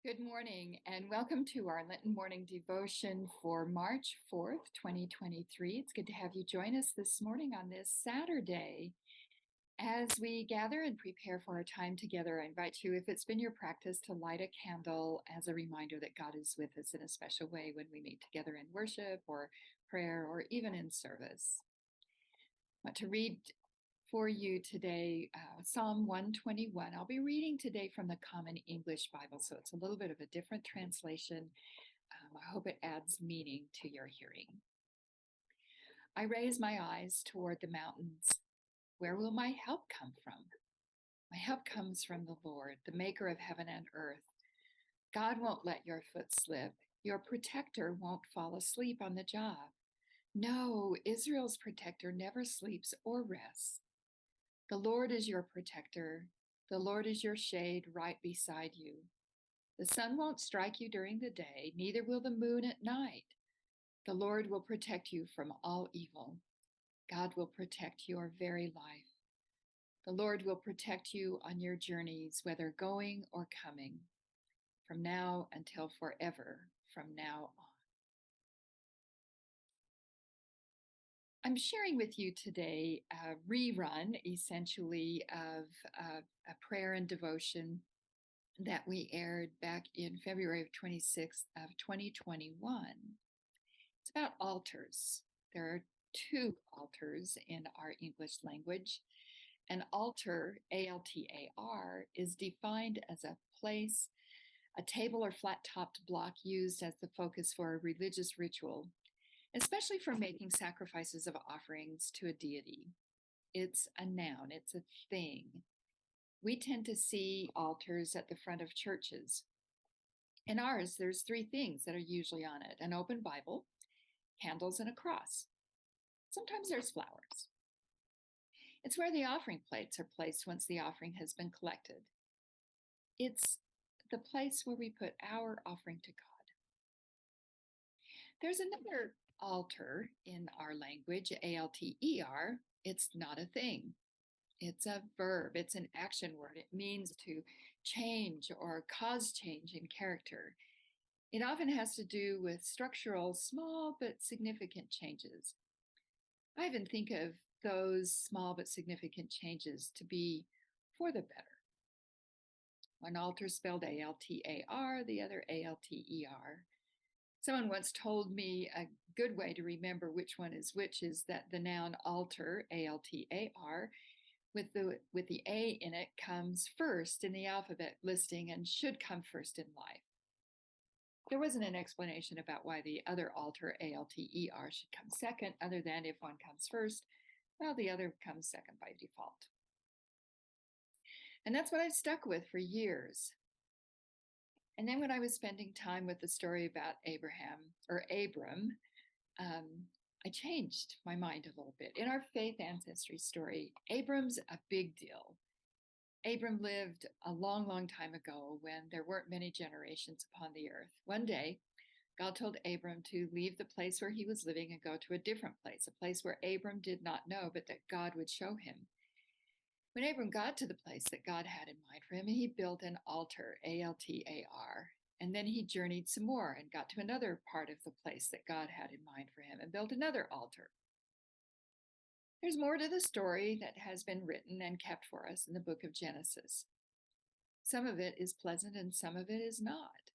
Good morning and welcome to our Lenten morning devotion for March 4th, 2023. It's good to have you join us this morning on this Saturday. As we gather and prepare for our time together, I invite you, if it's been your practice, to light a candle as a reminder that God is with us in a special way when we meet together in worship or prayer or even in service. I want to read for you today Psalm 121. I'll be reading today from the Common English Bible, so it's a little bit of a different translation. I hope it adds meaning to your hearing. I raise my eyes toward the mountains. Where will my help come from? My help comes from the Lord, the maker of heaven and earth. God won't let your foot slip. Your protector won't fall asleep on the job. No, Israel's protector never sleeps or rests. The Lord is your protector. The Lord is your shade right beside you. The sun won't strike you during the day, neither will the moon at night. The Lord will protect you from all evil. God will protect your very life. The Lord will protect you on your journeys, whether going or coming, from now until forever, from now on. I'm sharing with you today a rerun, essentially, of a prayer and devotion that we aired back in February of 26th of 2021. It's about altars. There are two altars in our English language. An altar, A-L-T-A-R, is defined as a place, a table or flat-topped block used as the focus for a religious ritual, especially for making sacrifices of offerings to a deity. It's a noun, it's a thing. We tend to see altars at the front of churches. In ours, there's three things that are usually on it: an open Bible, candles, and a cross. Sometimes there's flowers. It's where the offering plates are placed once the offering has been collected. It's the place where we put our offering to God. There's another altar in our language, A-L-T-E-R. It's not a thing. It's a verb. It's an action word. It means to change or cause change in character. It often has to do with structural, small but significant changes. I even think of those small but significant changes to be for the better. One altar spelled A-L-T-A-R, the other A-L-T-E-R. Someone once told me a good way to remember which one is which is that the noun altar, A-L-T-A-R, with the A in it, comes first in the alphabet listing and should come first in life. There wasn't an explanation about why the other altar, A-L-T-E-R, should come second, other than if one comes first, well, the other comes second by default. And that's what I've stuck with for years. And then when I was spending time with the story about Abram, I changed my mind a little bit. In our faith ancestry story, Abram's a big deal. Abram lived a long, long time ago when there weren't many generations upon the earth. One day, God told Abram to leave the place where he was living and go to a different place, a place where Abram did not know, but that God would show him. When Abram got to the place that God had in mind for him, he built an altar, A-L-T-A-R, and then he journeyed some more and got to another part of the place that God had in mind for him and built another altar. There's more to the story that has been written and kept for us in the book of Genesis. Some of it is pleasant and some of it is not.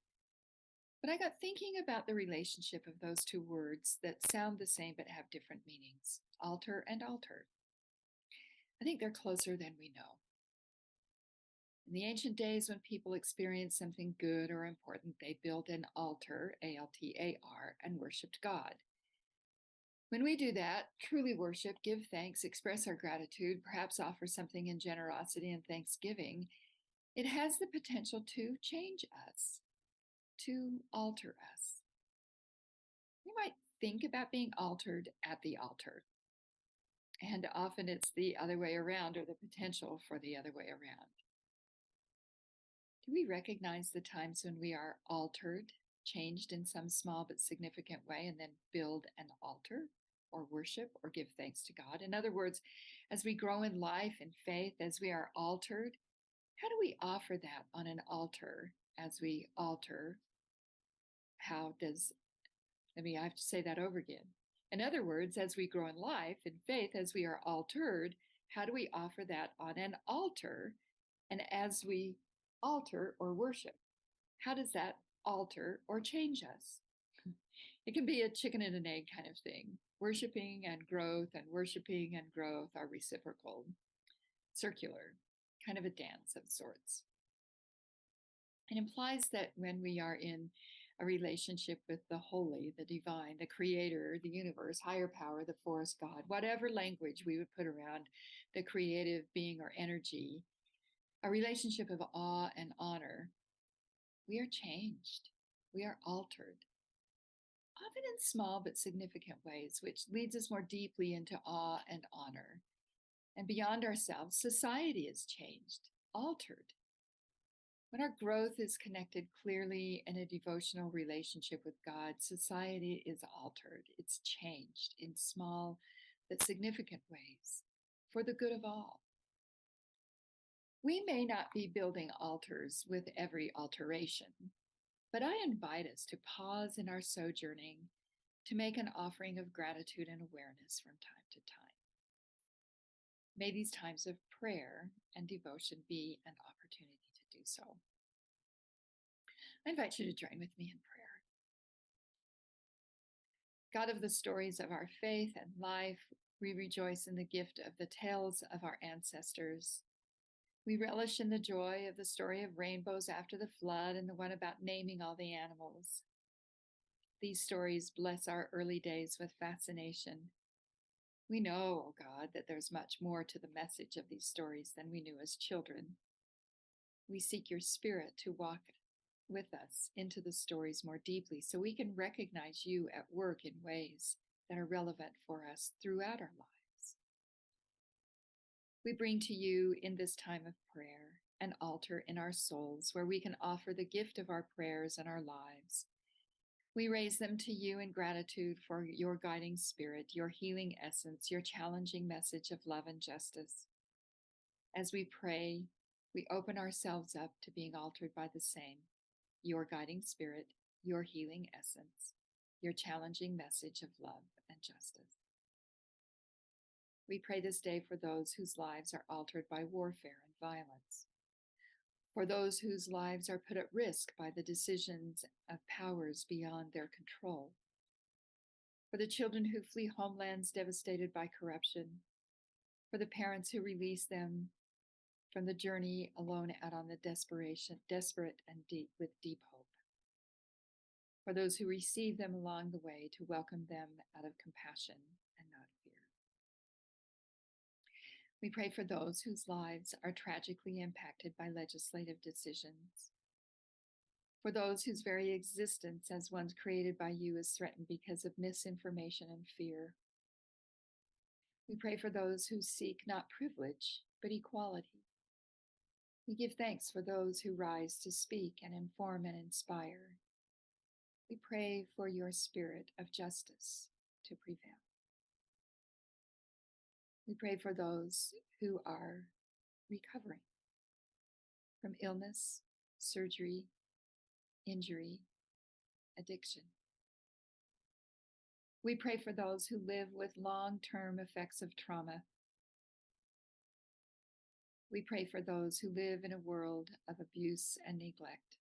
But I got thinking about the relationship of those two words that sound the same but have different meanings, altar and altar. I think they're closer than we know. In the ancient days, when people experienced something good or important, they built an altar, A-L-T-A-R, and worshiped God. When we do that, truly worship, give thanks, express our gratitude, perhaps offer something in generosity and thanksgiving, it has the potential to change us, to alter us. You might think about being altered at the altar. And often it's the other way around, or the potential for the other way around. Do we recognize the times when we are altered, changed in some small but significant way, and then build an altar or worship or give thanks to God? In other words, as we grow in life and faith, as we are altered, How do we offer that on an altar as we alter? How does, I have to say that over again. In other words, as we grow in life, in faith, as we are altered, how do we offer that on an altar? And as we alter or worship, how does that alter or change us? It can be a chicken and an egg kind of thing. Worshiping and worshiping and growth are reciprocal, circular, kind of a dance of sorts. It implies that when we are in a relationship with the holy, the divine, the creator, the universe, higher power, the force, God, whatever language we would put around the creative being or energy, a relationship of awe and honor, we are changed. We are altered, often in small but significant ways, which leads us more deeply into awe and honor. And beyond ourselves, society is changed, altered. When our growth is connected clearly in a devotional relationship with God, society is altered. It's changed in small but significant ways for the good of all. We may not be building altars with every alteration, but I invite us to pause in our sojourning to make an offering of gratitude and awareness from time to time. May these times of prayer and devotion be an opportunity to do so. I invite you to join with me in prayer. God of the stories of our faith and life, we rejoice in the gift of the tales of our ancestors. We relish in the joy of the story of rainbows after the flood and the one about naming all the animals. These stories bless our early days with fascination. We know, oh God, that there's much more to the message of these stories than we knew as children. We seek your spirit to walk with us into the stories more deeply so we can recognize you at work in ways that are relevant for us throughout our lives. We bring to you in this time of prayer an altar in our souls where we can offer the gift of our prayers and our lives. We raise them to you in gratitude for your guiding spirit, your healing essence, your challenging message of love and justice. As we pray, we open ourselves up to being altered by the same, your guiding spirit, your healing essence, your challenging message of love and justice. We pray this day for those whose lives are altered by warfare and violence, for those whose lives are put at risk by the decisions of powers beyond their control, for the children who flee homelands devastated by corruption, for the parents who release them from the journey alone out on the desperate and with deep hope, for those who receive them along the way to welcome them out of compassion and not fear. We pray for those whose lives are tragically impacted by legislative decisions, for those whose very existence as ones created by you is threatened because of misinformation and fear. We pray for those who seek not privilege, but equality. We give thanks for those who rise to speak and inform and inspire. We pray for your spirit of justice to prevail. We pray for those who are recovering from illness, surgery, injury, addiction. We pray for those who live with long-term effects of trauma. We pray for those who live in a world of abuse and neglect.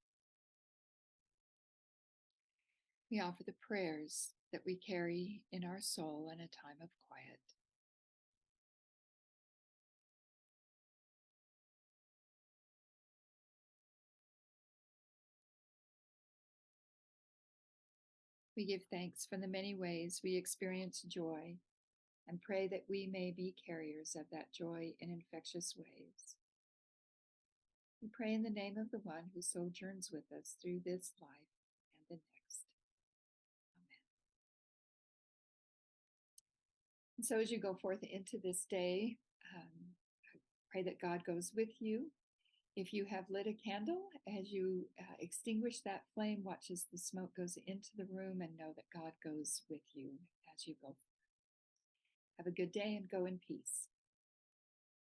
We offer the prayers that we carry in our soul in a time of quiet. We give thanks for the many ways we experience joy and pray that we may be carriers of that joy in infectious ways. We pray in the name of the one who sojourns with us through this life and the next. Amen. And so as you go forth into this day, pray that God goes with you. If you have lit a candle, as you extinguish that flame, watch as the smoke goes into the room and know that God goes with you as you go. Have a good day and go in peace.